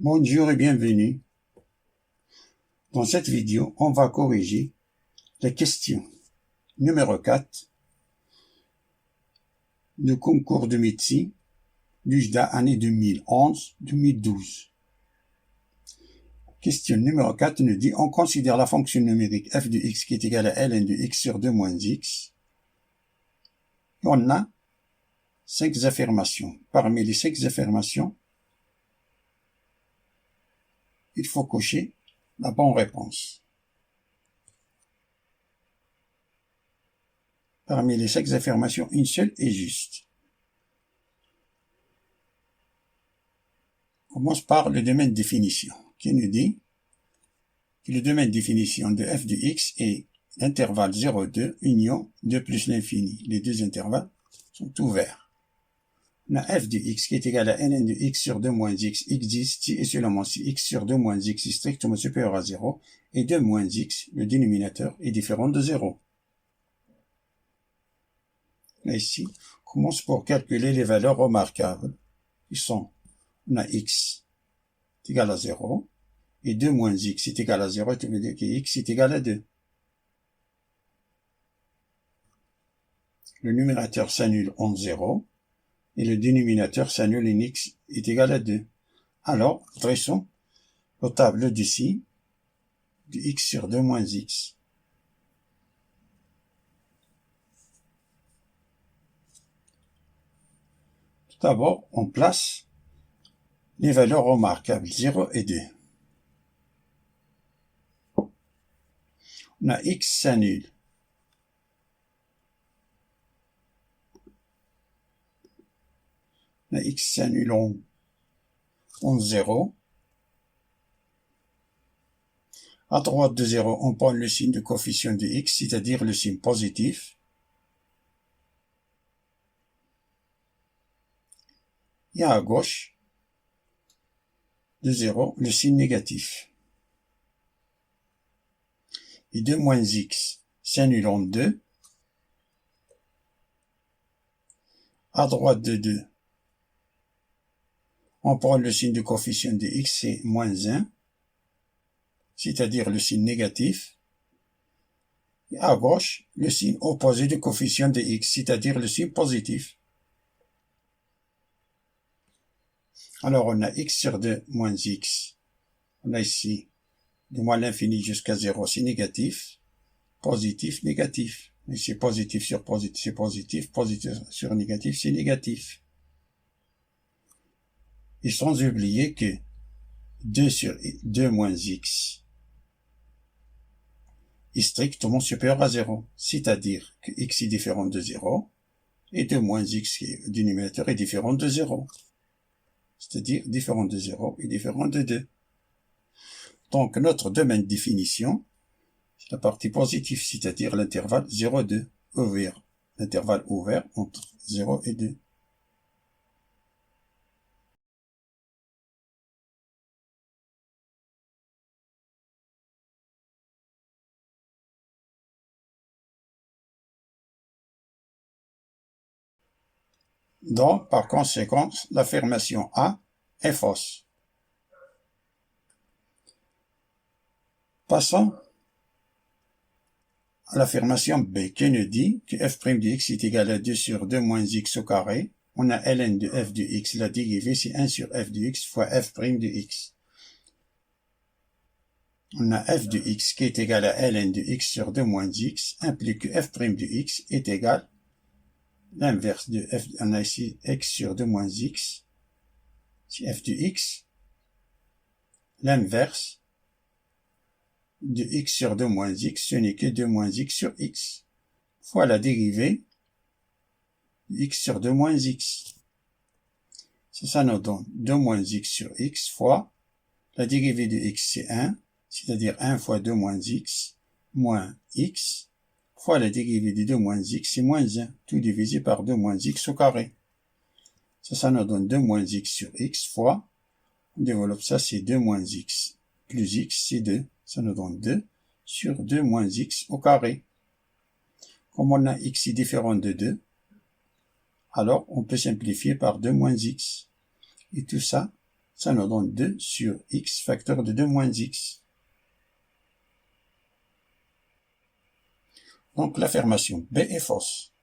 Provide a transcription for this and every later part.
Bonjour et bienvenue. Dans cette vidéo, on va corriger la question numéro 4 du concours de médecine du JDA année 2011-2012. Question numéro 4 nous dit, on considère la fonction numérique f de x qui est égale à ln de x sur 2 moins x. Et on a 5 affirmations. Parmi les 5 affirmations, il faut cocher la bonne réponse. Parmi les 5 affirmations, une seule est juste. On commence par le domaine de définition, qui nous dit que le domaine de définition de f de x est l'intervalle 0,2 union 2 plus l'infini. Les deux intervalles sont ouverts. On a f de x qui est égal à ln de x sur 2 moins x existe si et seulement si x sur 2 moins x est strictement supérieur à 0 et 2 moins x, le dénominateur, est différent de 0. Là ici, on commence pour calculer les valeurs remarquables qui sont, on a x est égal à 0 et 2 moins x est égal à 0, ça veut dire que x est égal à 2. Le numérateur s'annule en 0 et le dénominateur s'annule en x est égal à 2. Alors, dressons le tableau d'ici de x sur 2 moins x. Tout d'abord, on place les valeurs remarquables 0 et 2. On a x s'annule. On a x s'annule en 0. À droite de 0, on prend le signe de coefficient de x, c'est-à-dire le signe positif. Et à gauche de 0, le signe négatif. Et 2 moins x s'annule en 2. À droite de 2, on prend le signe de coefficient de x, c'est moins 1, c'est-à-dire le signe négatif. Et à gauche, le signe opposé du coefficient de x, c'est-à-dire le signe positif. Alors, on a x sur 2 moins x. On a ici de moins l'infini jusqu'à 0, c'est négatif. Positif, négatif. Ici, positif sur positif, c'est positif. Positif sur négatif, c'est négatif. Et sans oublier que 2 sur 2 moins x est strictement supérieur à 0. C'est-à-dire que x est différent de 0 et 2 moins x qui est du numérateur est différent de 0. C'est-à-dire différent de 0 et différent de 2. Donc notre domaine de définition, c'est la partie positive, c'est-à-dire l'intervalle 0,2 ouvert. L'intervalle ouvert entre 0 et 2. Donc, par conséquent, l'affirmation A est fausse. Passons à l'affirmation B, qui nous dit que f' de x est égal à 2 sur 2 moins x au carré. On a ln de f de x, la dérivée c'est 1 sur f de x fois f' de x. On a f de x qui est égal à ln de x sur 2 moins x, implique que f' de x est égal l'inverse de f, on a ici x sur 2 moins x, c'est f de x, l'inverse de x sur 2 moins x, ce n'est que 2 moins x sur x, fois la dérivée de x sur 2 moins x. Ça nous donne 2 moins x sur x fois la dérivée de x, c'est 1, c'est-à-dire 1 fois 2 moins x, moins x, fois la dérivée de 2 moins x, c'est moins 1, tout divisé par 2 moins x au carré. Ça nous donne 2 moins x sur x fois, on développe ça, c'est 2 moins x, plus x, c'est 2, ça nous donne 2 sur 2 moins x au carré. Comme on a x est différent de 2, alors on peut simplifier par 2 moins x. Et tout ça, ça nous donne 2 sur x facteur de 2 moins x. Donc l'affirmation B est fausse.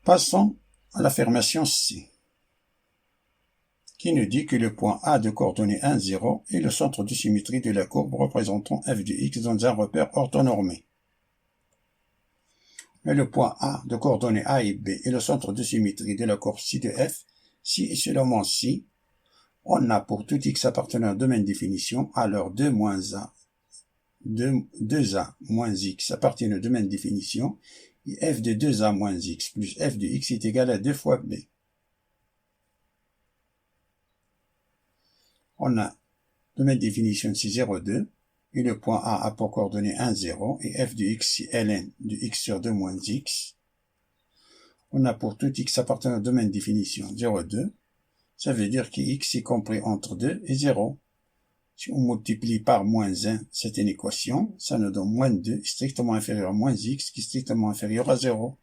Passons à l'affirmation C, qui nous dit que le point A de coordonnées 1, 0 est le centre de symétrie de la courbe représentant f de x dans un repère orthonormé. Mais le point A de coordonnées A et B est le centre de symétrie de la courbe ci de f, si et seulement si on a pour tout x appartenant à un domaine définition, alors 2 moins A, 2A moins x appartient au domaine définition, et f de 2A moins x plus f de x est égal à 2 fois b. On a domaine définition c'est 0, 2, et le point A pour coordonnées 1, 0, et f de x c'est ln de x sur 2 moins x. On a pour tout x appartenant au domaine définition 0, 2, ça veut dire que x est compris entre 2 et 0. Si on multiplie par moins 1 cette équation, ça nous donne moins 2 strictement inférieur à moins x qui est strictement inférieur à 0.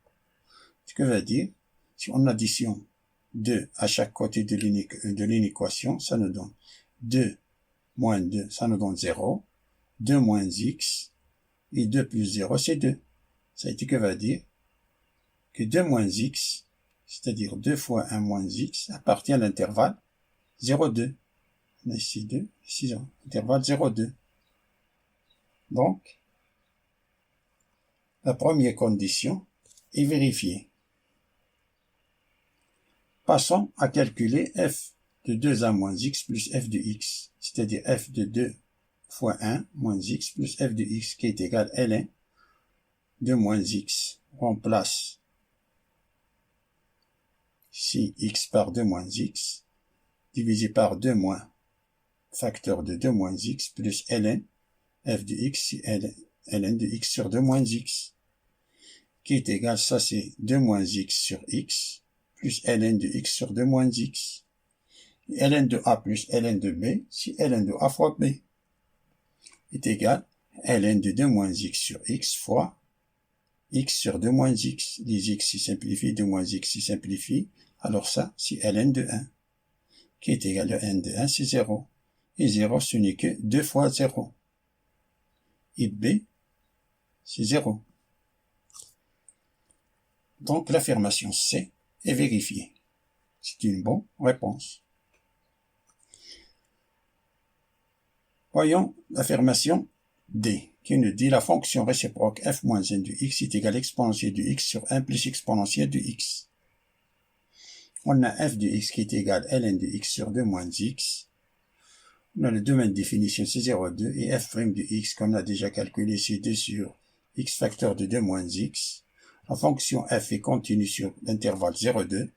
Ce que veut dire, si on additionne 2 à chaque côté de l'inéquation, ça nous donne 2 moins 2, ça nous donne 0. 2 moins x, et 2 plus 0, c'est 2. Ça veut dire que veut dire que 2 moins x, c'est-à-dire 2 fois 1 moins x, appartient à l'intervalle 0, 2. On a ici 2, ici 0, intervalle 0, 2. Donc, la première condition est vérifiée. Passons à calculer f de 2a moins x plus f de x, c'est-à-dire f de 2 fois 1 moins x plus f de x qui est égal à ln de moins x. On remplace ici x par 2 moins x divisé par 2 moins facteur de 2 moins x plus ln f de x c'est ln de x sur 2 moins x qui est égal, ça c'est 2 moins x sur x plus ln de x sur 2 moins x. Et ln de a plus ln de b c'est ln de a fois b est égal à ln de 2 moins x sur x fois x sur 2 moins x. Les x s'y simplifient, 2 moins x s'y simplifie. Alors ça, c'est ln de 1, qui est égal à n de 1, c'est 0. Et 0, ce n'est que 2 fois 0. Et b, c'est 0. Donc l'affirmation C est vérifiée. C'est une bonne réponse. Voyons l'affirmation D, qui nous dit la fonction réciproque f moins n de x est égale à exponentielle de x sur 1 plus exponentielle de x. On a f de x qui est égal à ln de x sur 2 moins x. On a le domaine de définition c'est 0,2 et f' de x, comme on a déjà calculé, c'est 2 sur x facteur de 2 moins x. La fonction f est continue sur l'intervalle 0,2.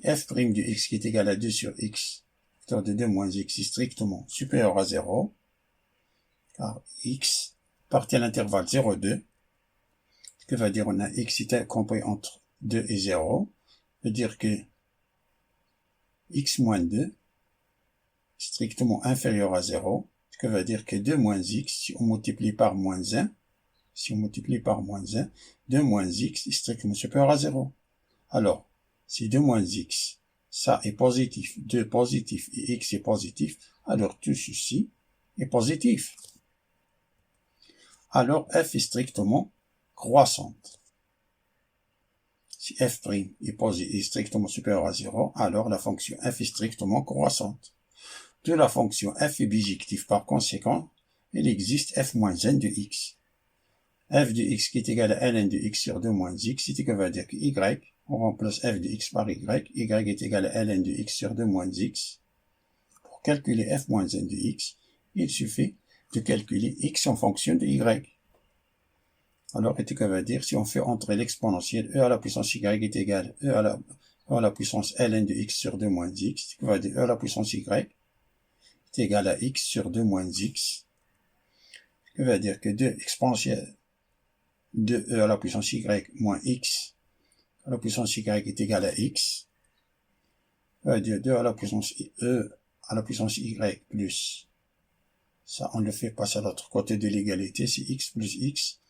f' de x qui est égal à 2 sur x facteur de 2 moins x est strictement supérieur à 0, car x appartient à l'intervalle 0,2. Ce que va dire on a x est compris entre 2 et 0, veut dire que x moins 2 est strictement inférieur à 0, ce que veut dire que 2 moins x, si on multiplie par moins 1, 2 moins x est strictement supérieur à 0. Alors, si 2 moins x, ça est positif, 2 positif et x est positif, alors tout ceci est positif. Alors f est strictement croissante. Si f' est strictement supérieur à 0, alors la fonction f est strictement croissante. De la fonction f est bijective, par conséquent, il existe f moins n de x. F de x qui est égal à ln de x sur 2 moins x, c'est ce que va dire que y, on remplace f de x par y est égal à ln de x sur 2 moins x. Pour calculer f moins n de x, il suffit de calculer x en fonction de y. Alors, qu'est-ce que va dire si on fait entrer l'exponentielle e à la puissance y est égal à e à la puissance ln de x sur 2 moins x, ce qui va dire e à la puissance y est égal à x sur 2 moins x, ce qui va dire que 2 exponentielle de e à la puissance y moins x à la puissance y est égal à x, ça va dire 2 à la puissance e à la puissance y plus, ça on le fait passer à l'autre côté de l'égalité, c'est x plus x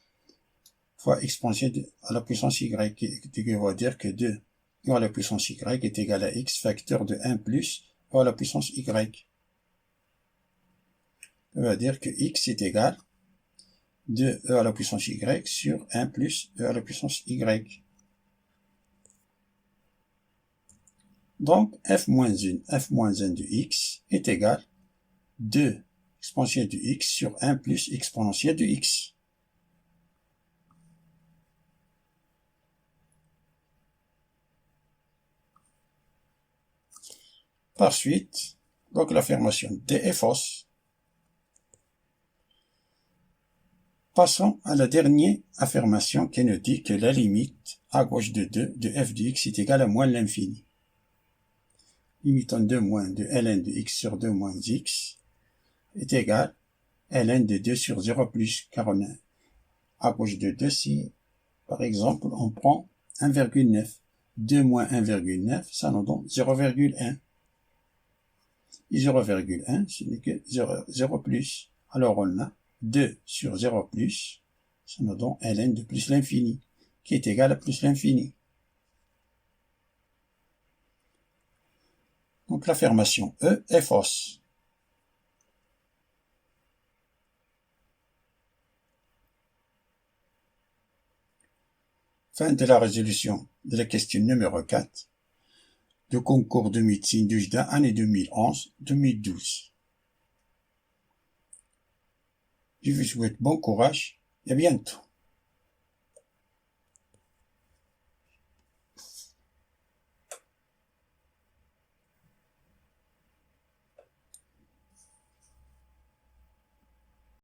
fois exponentielle à la puissance y, qui va dire que 2 e à la puissance y est égal à x facteur de 1 plus e à la puissance y. Ça veut dire que x est égal de e à la puissance y sur 1 plus e à la puissance y. Donc, f-1 de x est égal à 2 exponentielle de x sur 1 plus exponentielle de x. Par suite, donc l'affirmation D est fausse. Passons à la dernière affirmation qui nous dit que la limite à gauche de 2 de f de x est égale à moins l'infini. Limitant de moins de ln de x sur 2 moins x est égal à ln de 2 sur 0 plus, car on a à gauche de 2 si, par exemple, on prend 1,9. 2 moins 1,9, ça nous donne 0,1. Et 0,1, ce n'est que 0 plus. Alors on a 2 sur 0 plus, ça nous donne ln de plus l'infini, qui est égal à plus l'infini. Donc l'affirmation E est fausse. Fin de la résolution de la question numéro 4 du concours de médecine du JDA année 2011-2012. Je vous souhaite bon courage et à bientôt.